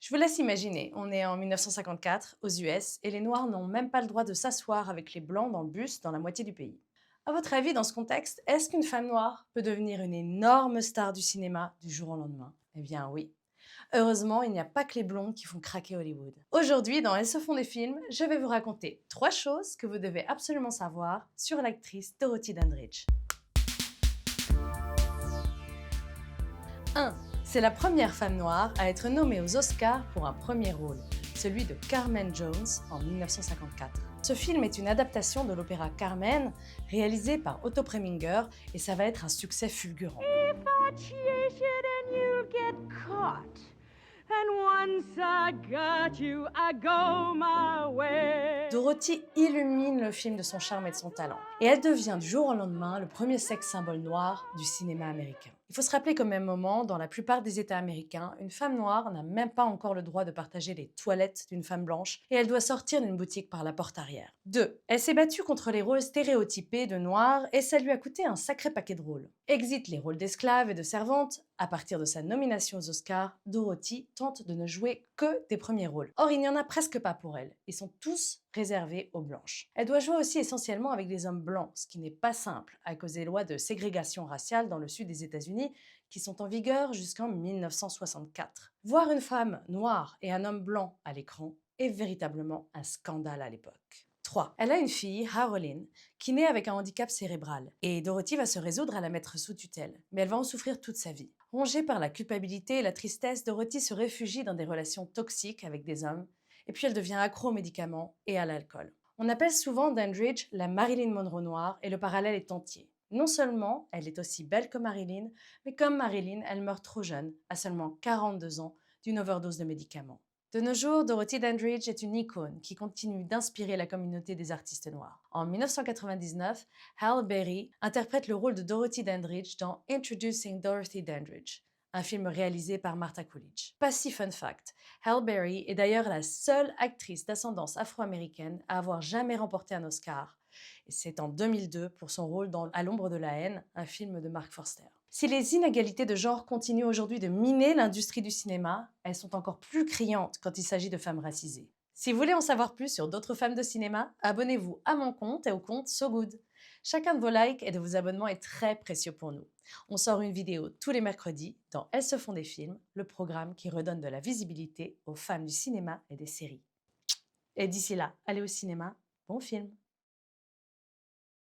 Je vous laisse imaginer, on est en 1954 aux US et les Noirs n'ont même pas le droit de s'asseoir avec les Blancs dans le bus dans la moitié du pays. À votre avis, dans ce contexte, est-ce qu'une femme noire peut devenir une énorme star du cinéma du jour au lendemain? Eh bien oui. Heureusement, il n'y a pas que les blondes qui font craquer Hollywood. Aujourd'hui, dans Elles se font des films, je vais vous raconter 3 choses que vous devez absolument savoir sur l'actrice Dorothy Dandridge. 1. C'est la première femme noire à être nommée aux Oscars pour un premier rôle, celui de Carmen Jones en 1954. Ce film est une adaptation de l'opéra Carmen, réalisé par Otto Preminger, et ça va être un succès fulgurant. If I chase you, then you'll get caught. And once I got you, I go my way. Dorothy illumine le film de son charme et de son talent, et elle devient du jour au lendemain le premier sex symbole noir du cinéma américain. Il faut se rappeler qu'au même moment, dans la plupart des États américains, une femme noire n'a même pas encore le droit de partager les toilettes d'une femme blanche et elle doit sortir d'une boutique par la porte arrière. 2. Elle s'est battue contre les rôles stéréotypés de noirs et ça lui a coûté un sacré paquet de rôles. Exit les rôles d'esclaves et de servantes. À partir de sa nomination aux Oscars, Dorothy tente de ne jouer que des premiers rôles. Or, il n'y en a presque pas pour elle. Ils sont tous réservés aux blanches. Elle doit jouer aussi essentiellement avec des hommes blancs, ce qui n'est pas simple à cause des lois de ségrégation raciale dans le sud des États-Unis qui sont en vigueur jusqu'en 1964. Voir une femme noire et un homme blanc à l'écran est véritablement un scandale à l'époque. 3. Elle a une fille, Haroline, qui naît avec un handicap cérébral, et Dorothy va se résoudre à la mettre sous tutelle, mais elle va en souffrir toute sa vie. Rongée par la culpabilité et la tristesse, Dorothy se réfugie dans des relations toxiques avec des hommes, et puis elle devient accro aux médicaments et à l'alcool. On appelle souvent Dandridge la Marilyn Monroe noire, et le parallèle est entier. Non seulement elle est aussi belle que Marilyn, mais comme Marilyn, elle meurt trop jeune, à seulement 42 ans, d'une overdose de médicaments. De nos jours, Dorothy Dandridge est une icône qui continue d'inspirer la communauté des artistes noirs. En 1999, Halle Berry interprète le rôle de Dorothy Dandridge dans Introducing Dorothy Dandridge, un film réalisé par Martha Coolidge. Pas si fun fact, Halle Berry est d'ailleurs la seule actrice d'ascendance afro-américaine à avoir jamais remporté un Oscar. Et c'est en 2002 pour son rôle dans À l'ombre de la haine, un film de Mark Forster. Si les inégalités de genre continuent aujourd'hui de miner l'industrie du cinéma, elles sont encore plus criantes quand il s'agit de femmes racisées. Si vous voulez en savoir plus sur d'autres femmes de cinéma, abonnez-vous à mon compte et au compte So Good. Chacun de vos likes et de vos abonnements est très précieux pour nous. On sort une vidéo tous les mercredis dans Elles se font des films, le programme qui redonne de la visibilité aux femmes du cinéma et des séries. Et d'ici là, allez au cinéma, bon film!